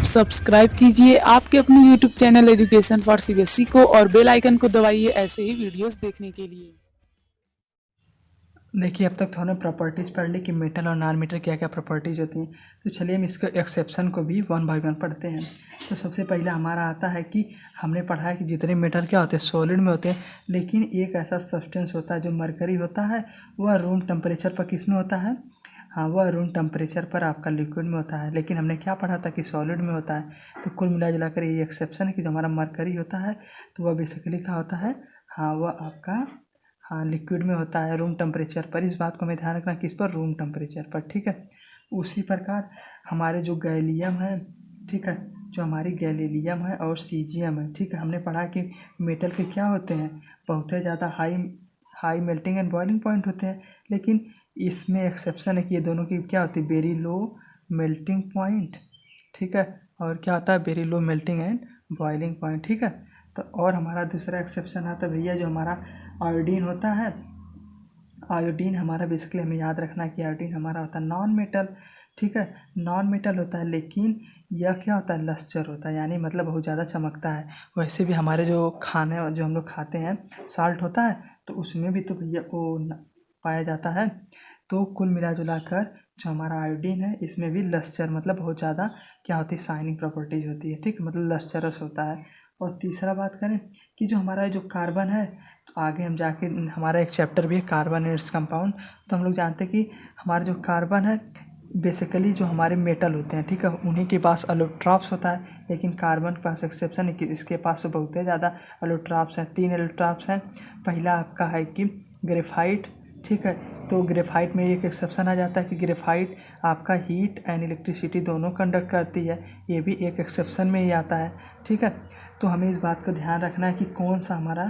Subscribe कीजिए आपके अपने YouTube channel education for CBSE को और बेल आइकन को दबाइए ऐसे ही वीडियोस देखने के लिए। देखिए, अब तक तो हमने प्रॉपर्टीज़ पढ़ ली कि मेटल और नॉन मेटल क्या क्या प्रॉपर्टीज़ होती हैं। तो चलिए हम इसके एक्सेप्शन को भी वन बाय वन पढ़ते हैं। तो सबसे पहले हमारा आता है कि हमने पढ़ा है कि जितने मेटल क्या होते हैं सॉलिड में होते हैं, लेकिन एक ऐसा सब्सटेंस होता है जो मरकरी होता है, वह रूम टेम्परेचर पर किस में होता है? हाँ, वह रूम टेम्परेचर पर आपका लिक्विड में होता है। लेकिन हमने क्या पढ़ा था कि सॉलिड में होता है। तो कुल मिला जुला कर ये एक्सेप्शन है कि जो हमारा मरकरी होता है तो वह बेसिकली क्या होता है? हाँ, वह आपका लिक्विड में होता है रूम टेम्परेचर पर। इस बात को हमें ध्यान रखना, किस पर? रूम टेम्परेचर पर, ठीक है। उसी प्रकार हमारे जो गैलियम है, ठीक है, जो हमारी गैलीलियम है और सीजियम है, ठीक है, हमने पढ़ा कि मेटल के क्या होते हैं, बहुत ही ज़्यादा high melting and boiling point होते हैं। लेकिन इसमें एक्सेप्शन है कि ये दोनों की क्या होती है? वेरी लो मेल्टिंग पॉइंट, ठीक है, और क्या होता है? Very low melting and boiling point, ठीक है। तो और हमारा दूसरा एक्सेप्शन आता है भैया, जो हमारा आयोडीन होता है। आयोडीन हमारा बेसिकली हमें याद रखना है कि आयोडीन हमारा होता है नॉन मेटल, ठीक है, नॉन मेटल होता है, लेकिन यह क्या होता है? लस्टर होता है, यानी मतलब बहुत ज़्यादा चमकता है। वैसे भी हमारे जो खाने जो हम लोग खाते हैं साल्ट होता है, तो उसमें भी तो भैया वो पाया जाता है। तो कुल मिला जुला कर जो हमारा आयोडीन है इसमें भी लस्टर मतलब बहुत ज़्यादा क्या होती है? शाइनिंग प्रॉपर्टीज होती है, ठीक है, मतलब लस्टरस होता है। और तीसरा बात करें कि जो हमारा जो कार्बन है, तो आगे हम जाके हमारा एक चैप्टर भी है कार्बन एंड इट्स कंपाउंड। तो हम लोग जानते हैं कि हमारा जो कार्बन है बेसिकली जो हमारे मेटल होते हैं, ठीक है, उन्हीं के पास एलोट्रॉप्स होता है। लेकिन कार्बन के पास एक्सेप्शन है कि इसके पास तो बहुत ही ज़्यादा एलोट्रॉप्स हैं। 3 एलोट्रॉप्स हैं। पहला आपका है कि ग्रेफाइट, ठीक है, तो ग्रेफाइट में एक एक्सेप्शन आ जाता है कि ग्रेफाइट आपका हीट एंड इलेक्ट्रिसिटी दोनों कंडक्ट करती है, ये भी एक एक्सेप्शन में ही आता है, ठीक है। तो हमें इस बात का ध्यान रखना है कि कौन सा हमारा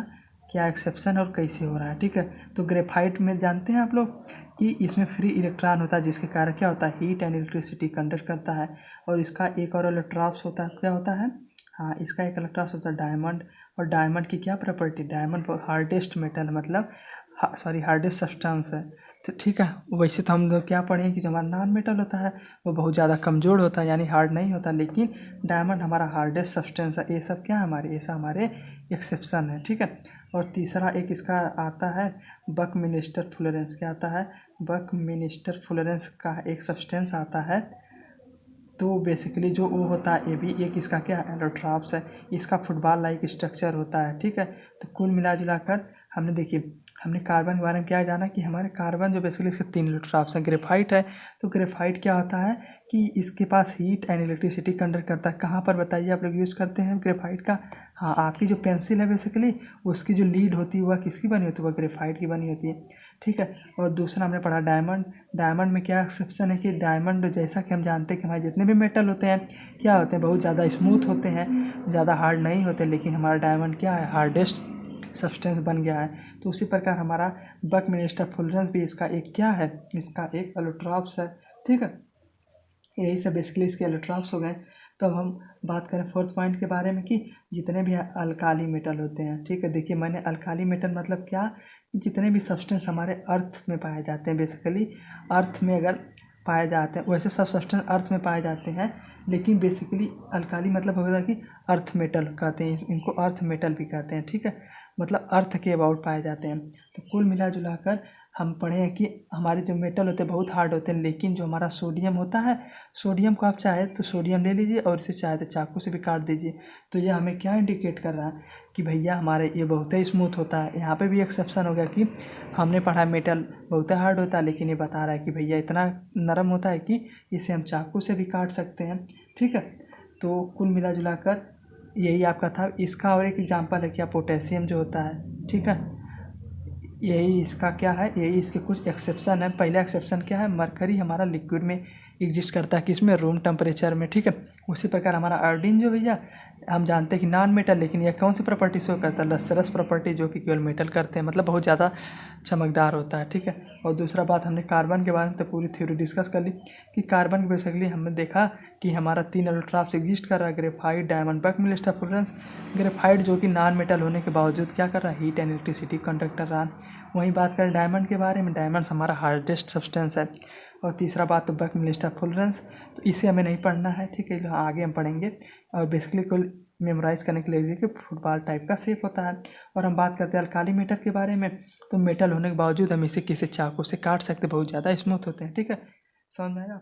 क्या एक्सेप्शन और कैसे हो रहा है, ठीक है। तो ग्रेफाइट में जानते हैं आप लोग कि इसमें फ्री इलेक्ट्रॉन होता है, जिसके कारण क्या होता है? हीट एंड इलेक्ट्रिसिटी कंडक्ट करता है। और इसका एक और इलेक्ट्रॉप्स होता है, क्या होता है? हाँ, इसका एक इलेक्ट्रॉप्स होता है डायमंड। और डायमंड की क्या प्रॉपर्टी? डायमंड हार्डेस्ट मेटल मतलब हार्डेस्ट सब्सटेंस है, तो ठीक है। वैसे तो हम लोग क्या पढ़े कि जो हमारा नॉन मेटल होता है वो बहुत ज़्यादा कमज़ोर होता है, यानी हार्ड नहीं होता, लेकिन डायमंड हमारा हार्डेस्ट सब्सटेंस है। ये सब क्या है? हमारे ऐसा हमारे एक्सेप्शन है, ठीक है। और तीसरा एक इसका आता है बकमिनिस्टर फ्लोरेंस। क्या आता है? बकमिनिस्टर फ्लोरेंस का एक सब्सटेंस आता है। तो बेसिकली जो वो होता है, ये भी एक इसका क्या है? एलोट्रॉप्स है। इसका फुटबॉल लाइक स्ट्रक्चर होता है, ठीक है। तो कुल मिला जुला कर हमने देखिए हमने कार्बन के बारे में क्या जाना कि हमारे कार्बन जो बेसिकली इसके 3 एलोट्रॉप्स हैं। ग्रेफाइट है, तो ग्रेफाइट क्या होता है कि इसके पास हीट एंड इलेक्ट्रिसिटी कंडक्ट करता है। कहाँ पर बताइए आप लोग यूज़ करते हैं ग्रेफाइट का? हाँ, आपकी जो पेंसिल है बेसिकली उसकी जो लीड होती है वह किसकी बनी होती है? वह ग्रेफाइट की बनी होती है, ठीक है। और दूसरा हमने पढ़ा डायमंड। डायमंड में क्या एक्सेप्शन है कि डायमंड जैसा कि हम जानते हैं कि हमारे जितने भी मेटल होते हैं क्या होते हैं? बहुत ज़्यादा स्मूथ होते हैं, ज़्यादा हार्ड नहीं होते, लेकिन हमारा डायमंड क्या है? हार्डेस्ट सब्सटेंस बन गया है। तो उसी प्रकार हमारा बकमिनिस्टर फ्लोरेंस भी इसका एक क्या है? इसका एक एलोट्रॉप्स है, ठीक है। यही सब बेसिकली इसके एलोट्रॉप्स हो गए। तो अब हम बात करें फोर्थ पॉइंट के बारे में कि जितने भी अल्काली मेटल होते हैं, ठीक है। देखिए मैंने अल्काली मेटल मतलब क्या, जितने भी सब्सटेंस हमारे अर्थ में पाए जाते हैं, बेसिकली अर्थ में अगर पाए जाते हैं, वैसे सब सब्सटेंस अर्थ में पाए जाते हैं, लेकिन बेसिकली अल्काली मतलब होगा कि अर्थ मेटल कहते हैं, इनको अर्थ मेटल भी कहते हैं, ठीक है, मतलब अर्थ के अबाउट पाए जाते हैं। तो कुल मिला जुला कर हम पढ़े हैं कि हमारे जो मेटल होते हैं बहुत हार्ड होते हैं, लेकिन जो हमारा सोडियम होता है, सोडियम को आप चाहे तो सोडियम ले लीजिए और इसे चाहे तो चाकू से भी काट दीजिए। तो ये हमें क्या इंडिकेट कर रहा है कि भैया हमारे ये बहुत ही स्मूथ होता है। यहाँ पे भी एक्सेप्शन हो गया कि हमने पढ़ा मेटल बहुत ही हार्ड होता है, लेकिन ये बता रहा है कि भैया इतना नरम होता है कि इसे हम चाकू से भी काट सकते हैं, ठीक है। तो कुल मिला जुला कर यही आपका था। इसका और एक एग्जाम्पल है क्या? पोटेशियम जो होता है, ठीक है, यही इसका क्या है? यही इसके कुछ एक्सेप्शन है। पहला एक्सेप्शन क्या है? मरकरी हमारा लिक्विड में एग्जिस्ट करता है, किसमें? रूम टेम्परेचर में, ठीक है। उसी प्रकार हमारा आयोडीन जो भैया हम जानते हैं कि नॉन मेटल, लेकिन यह कौन सी प्रॉपर्टी शो करता है? लस्टरस प्रॉपर्टी, जो कि केवल मेटल करते हैं, मतलब बहुत ज़्यादा चमकदार होता है, ठीक है। और दूसरा बात हमने कार्बन के बारे में तो पूरी थ्योरी डिस्कस कर ली कि कार्बन की बेसिकली हमने देखा कि हमारा 3 एलोट्रॉप्स एग्जिस्ट कर रहा है, ग्रेफाइट, डायमंड, बकमिलिस्टर फ्लोरेंस। ग्रेफाइट जो कि नॉन मेटल होने के बावजूद क्या कर रहा है? हीट एंड इलेक्ट्रिसिटी कंडक्ट कर रहा है। वहीं बात करें डायमंड के बारे में, डायमंड हमारा हार्डेस्ट सब्सटेंस है। और तीसरा बात तो बक मिलिस्टर फुलरेंस, तो इसे हमें नहीं पढ़ना है, ठीक है, आगे हम पढ़ेंगे। और बेसिकली कुल मेमोराइज करने के लिए कि फुटबॉल टाइप का शेप होता है। और हम बात करते हैं अल्काली मेटल के बारे में, तो मेटल होने के बावजूद हम इसे किसी चाकू से काट सकते, बहुत ज़्यादा स्मूथ होते हैं, ठीक है, समझ में आया।